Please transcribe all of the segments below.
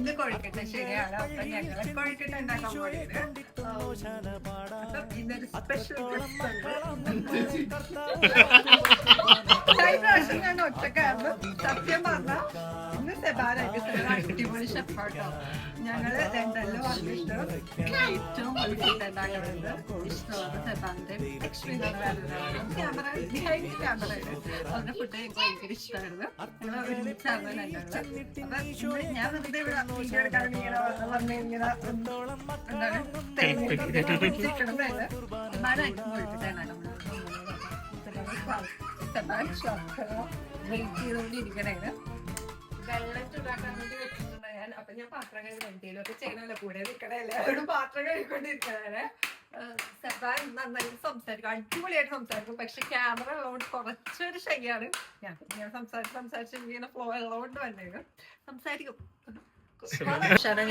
ഇന്ന് കൊഴുക്കട്ട ശരിയാണ്. അപ്പൊ ഞങ്ങള് കൊഴുക്കട്ട ഉണ്ടാക്കാൻ പോയത്. ഇന്നൊരു സ്പെഷ്യൽ പ്രാവശ്യം ഞാൻ ഒറ്റക്കായിരുന്നു. സത്യം പറഞ്ഞ ഇന്ന് സെബാനായിട്ട് അടിപൊളി ഷെഫാട്ടോ. ഞങ്ങള് രണ്ടെല്ലാം വന്നിട്ട് ഏറ്റവും കൊഴുക്കട്ട ഉണ്ടാക്കുന്നത് ഇഷ്ടമാണ് സെബാന്റെ. ക്യാമറ ബിഹൈൻഡ് ക്യാമറയാണ്. അവരുടെ ഫുഡ് എനിക്ക് ഭയങ്കര ഇഷ്ടമായിരുന്നു. ഞങ്ങൾ ഒരുമിച്ചാണ് രണ്ടാള്. അപ്പൊ ഞാൻ വെറുതെ ഇവിടെ വീഡിയോ എടുക്കാൻ ഇങ്ങനെ വന്ന് ഇങ്ങനെ എന്താണ് തേങ്ങ മഴയായിട്ട് കൊഴുക്കട്ടാണ് വെയിറ്റ് ചെയ്തുകൊണ്ടിരിക്കണേന്. വെള്ളം ചൂടാക്കാൻ വേണ്ടി വെച്ചിട്ടുണ്ട് ഞാൻ. അപ്പൊ ഞാൻ പാത്രം കഴുകി എന്തെങ്കിലും ഒക്കെ ചെയ്യണല്ലോ, കൂടെ നിൽക്കണേ എല്ലാവരോടും പാത്രം കഴുകിക്കൊണ്ടിരിക്കണേ. സെബാൻ നന്നായി സംസാരിക്കും, അടിപൊളിയായിട്ട് സംസാരിക്കും. പക്ഷെ ക്യാമറ ഉള്ളതുകൊണ്ട് കുറച്ചൊരു ശരിയാണ്. ഞാൻ സംസാരിച്ച് ഇങ്ങനെ ഫ്ലോ ഉള്ളതുകൊണ്ട് വന്നേക്കും സംസാരിക്കും.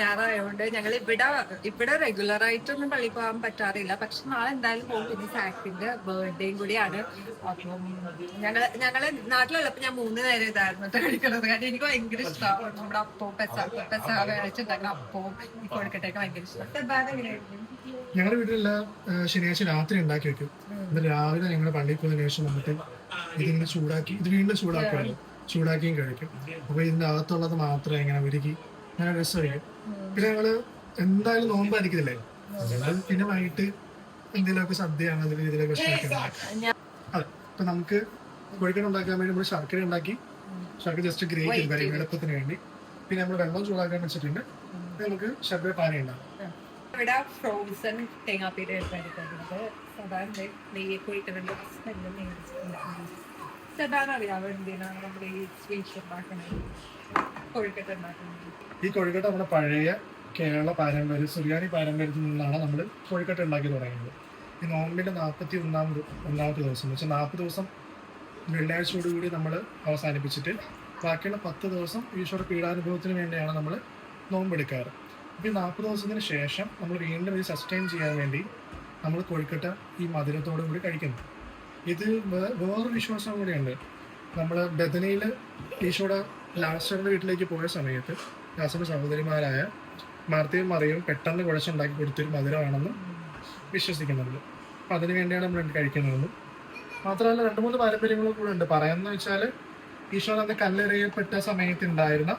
ഞായറായതുകൊണ്ട് ഞങ്ങൾ ഇവിടെ റെഗുലർ ആയിട്ടൊന്നും പള്ളി പോകാൻ പറ്റാറില്ല. പക്ഷെ നാളെ എന്തായാലും പോകും. പിന്നെ സാക്കിന്റെ ബർത്ത്ഡേയും കൂടിയാണ്. അപ്പം ഞങ്ങള് നാട്ടിലുള്ളപ്പോ ഞാൻ 3 നേരം ഇതായിരുന്നു കഴിക്കണത്. കാരണം എനിക്ക് ഭയങ്കര ഇഷ്ടമാണ് നമ്മുടെ അപ്പവും പെസ കഴിച്ചിട്ടുണ്ടാക്കുന്ന അപ്പവും ഈ കൊഴുക്കട്ടയൊക്കെ ഭയങ്കര ഇഷ്ടം. ഞങ്ങളുടെ വീട്ടിലെല്ലാം ശനിയാഴ്ച രാത്രി ഉണ്ടാക്കി വെക്കും. എന്നിട്ട് രാവിലെ ഞങ്ങൾ പള്ളിയിൽ പോയതിനു ശേഷം വന്നിട്ട് ഇതിങ്ങനെ ചൂടാക്കി ഇത് വീണ്ടും ചൂടാക്കുമല്ലോ, ചൂടാക്കിയും കഴിക്കും. അപ്പൊ ഇതിന്റെ അകത്തുള്ളത് മാത്രമേ ഇങ്ങനെ ഒരുക്കി അങ്ങനെ രസമായിരിക്കും. പിന്നെ ഞങ്ങള് എന്തായാലും നോമ്പായിരിക്കില്ലേ, പിന്നെ വൈകിട്ട് എന്തെങ്കിലുമൊക്കെ സദ്യയാണ് അതിൽ ഇതിലൊക്കെ ഭക്ഷണം. അതെ, ഇപ്പൊ നമുക്ക് കൊഴുക്കട്ട ഉണ്ടാക്കാൻ വേണ്ടി നമ്മൾ ശർക്കര ഉണ്ടാക്കി, ശർക്കര ജസ്റ്റ് ഗ്രേറ്റ് ചെയ്ത് വരും എളുപ്പത്തിന് വേണ്ടി. പിന്നെ നമ്മൾ വെള്ളം ചൂടാക്കാൻ വെച്ചിട്ടുണ്ട്. നമുക്ക് ശർക്കര പാനി ഉണ്ടാകും. ഇവിടെ ഫ്രോസൺ തേങ്ങാപ്പീര എടുക്കുന്നത് സാധാരണ നെയ്യ് കൊഴുക്കട്ട സാധാരണ അറിയാം എന്തിനാണ് നമ്മൾ ഈ സ്വീറ്റ് ഉണ്ടാക്കുന്നത്, കൊഴുക്കട്ട ഉണ്ടാക്കുന്നത്. ഈ കൊഴുക്കട്ട നമ്മുടെ പഴയ കേരള പാരമ്പര്യ സുറിയാനി പാരമ്പര്യത്തിൽ നിന്നാണ് നമ്മൾ കൊഴുക്കട്ട ഉണ്ടാക്കി തുടങ്ങിയത്. ഈ നോമ്പിന്റെ 41ാമത്തെ ദിവസം എന്ന് വെച്ചാൽ 40 ദിവസം വെള്ളിയാഴ്ചയോടുകൂടി നമ്മൾ അവസാനിപ്പിച്ചിട്ട് ബാക്കിയുള്ള 10 ദിവസം ഈശ്വര പീഡാനുഭവത്തിന് വേണ്ടിയാണ് നമ്മൾ നോമ്പെടുക്കാറ്. അപ്പോൾ ഈ 40 ദിവസത്തിന് ശേഷം നമ്മൾ വീണ്ടും ഇത് സസ്റ്റെയിൻ ചെയ്യാൻ വേണ്ടി നമ്മൾ കൊഴുക്കട്ട ഈ മധുരത്തോടു കൂടി കഴിക്കുന്നു. ഇത് വേറൊരു വിശ്വാസം കൂടിയുണ്ട്. നമ്മൾ ബദനയിൽ ഈശോയുടെ ലാസ്റ്ററിന്റെ വീട്ടിലേക്ക് പോയ സമയത്ത് ലാസ്റ്ററിന്റെ സഹോദരിമാരായ മാർത്തയും മറിയവും പെട്ടെന്ന് കുഴച്ചുണ്ടാക്കി കൊടുത്തൊരു മധുരമാണെന്ന് വിശ്വസിക്കുന്നുണ്ട്. അപ്പം അതിനു വേണ്ടിയാണ് നമ്മൾ കഴിക്കുന്നതെന്നും മാത്രമല്ല 2-3 പാരമ്പര്യങ്ങളും കൂടെ ഉണ്ട്. പറയുന്ന വെച്ചാൽ ഈശോ അന്ന് കല്ലെറിയപ്പെട്ട സമയത്ത് ഉണ്ടായിരുന്ന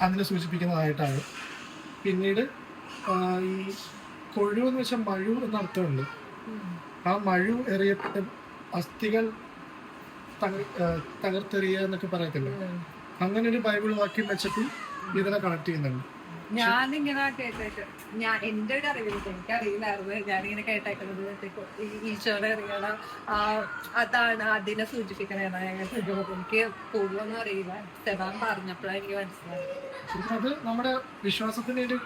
അതിനെ സൂചിപ്പിക്കുന്നതായിട്ടാണ്. പിന്നീട് ഈ കൊഴു എന്ന് വെച്ചാൽ മഴു എന്ന അർത്ഥമുണ്ട്. ആ മഴു എറിയപ്പെട്ട അസ്ഥികൾ തകർത്തെറിയ എന്നൊക്കെ പറയത്തില്ല, അങ്ങനെ ഒരു ബൈബിൾ വാക്യം വെച്ചിട്ട് ഇതിനെ കണക്ട് ചെയ്യുന്നുണ്ട്. ഞാനിങ്ങനെ കേട്ടേക്ക് എന്റെ ഒരു അറിവില്ല, എനിക്കറിയില്ലായിരുന്നു. ഞാനിങ്ങനെ കേട്ടേക്കുന്നത് ഈശോയുടെ അറിയണ അതാണ് അതിനെ സൂചിപ്പിക്കണേന്നാ എനിക്ക് പൂർവ്വമൊന്നും അറിയില്ല. സെബാൻ പറഞ്ഞപ്പോഴാണ് എനിക്ക് മനസ്സിലായത്. അത് നമ്മുടെ വിശ്വാസത്തിന്റെ ഒരു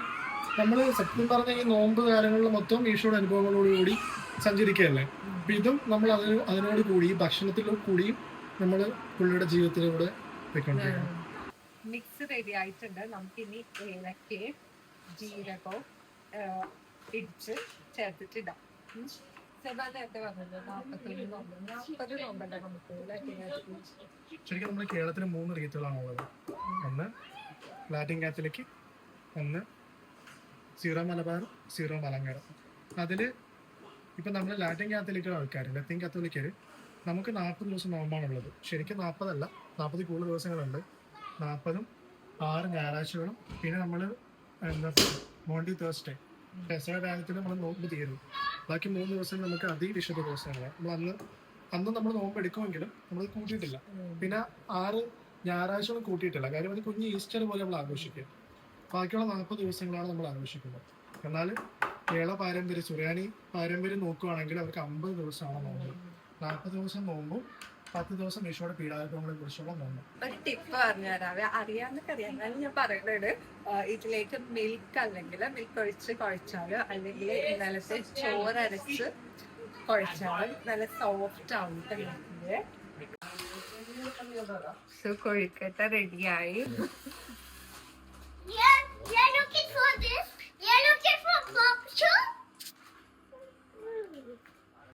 നമ്മള് സത്യം പറഞ്ഞ ഈ നോമ്പ് കാലങ്ങളിൽ മൊത്തം ഈശോയുടെ അനുഭവങ്ങളോടുകൂടി സഞ്ചരിക്കുകയല്ലേ. അപ്പൊ ഇതും നമ്മൾ അതിനോട് കൂടി ഭക്ഷണത്തിലൂടെ കൂടിയും നമ്മൾ പുള്ളിയുടെ ജീവിതത്തിലൂടെ പോയിക്കൊണ്ടിരിക്കണം. മിക്സ് റെഡി ആയിട്ടുണ്ട്. നമുക്കിനി ഏലക്കയും ജീരകവും ഇടിച്ച് ചേർത്തിട്ടിടാം. നേരത്തെ പറഞ്ഞത് 40 നോമ്പല്ല നമുക്ക്. ശരിക്കും നമ്മുടെ കേരളത്തിൽ 3 റീത്തുകളാണുള്ളത്. ഒന്ന് ലാറ്റിൻ കാത്തലിക്, ഒന്ന് സീറോ മലബാർ, സീറോ മലങ്കര. അതിൽ ഇപ്പം നമ്മൾ ലാറ്റിൻ കാത്തലിക്കുള്ള ആൾക്കാർ, ലത്തീൻ കാത്തോലിക്കർ നമുക്ക് 40 ദിവസം നോമ്പാണുള്ളത്. ശരിക്കും 40 അല്ല, 40 കൂടുതൽ ദിവസങ്ങളുണ്ട്. 40ഉം 6 ഞായറാഴ്ചകളും പിന്നെ നമ്മൾ മോണ്ടി തേഴ്സ്ഡേ പെസഹ രാജ്യത്തിൽ നമ്മൾ നോമ്പ് തീരും. ബാക്കി 3 ദിവസം നമുക്ക് അതിവിശുദ്ധ ദിവസങ്ങളാണ്. അന്ന് നമ്മൾ നോമ്പ് എടുക്കുമെങ്കിലും നമ്മൾ കൂട്ടിയിട്ടില്ല. പിന്നെ 6 ഞായറാഴ്ചകളും കൂട്ടിയിട്ടില്ല. കാര്യം അത് കുഞ്ഞ് ഈസ്റ്റർ പോലെ നമ്മൾ ആഘോഷിക്കുക. ബാക്കിയുള്ള 40 ദിവസങ്ങളാണ് നമ്മൾ ആഘോഷിക്കുന്നത്. എന്നാൽ കേരള പാരമ്പര്യം സുറിയാനി പാരമ്പര്യം നോക്കുകയാണെങ്കിൽ അവർക്ക് 50 ദിവസമാണ് നോമ്പ്. 40 ദിവസം നോമ്പും 10 ദിവസം ഈശോയുടെ പീഡാനുഭവങ്ങളെ കുറിച്ചുള്ള നോമ്പ്. ഒരു ടിപ്പ് പറഞ്ഞുതരാവേ, അറിയാവുന്നൊക്കെ അറിയാം. എന്നാലും ഞാൻ പറയുന്നത് ഇതിലേക്ക് മിൽക്ക് അല്ലെങ്കിൽ മിൽക്ക് ഒഴിച്ച് കുഴച്ചാൽ അല്ലെങ്കിൽ ഇന്നലത്തെ ചോറരച്ച് കുഴച്ചാൽ നല്ല സോഫ്റ്റ് ആവും. കൊഴുക്കട്ട റെഡിയായി. Yeah, looking for this.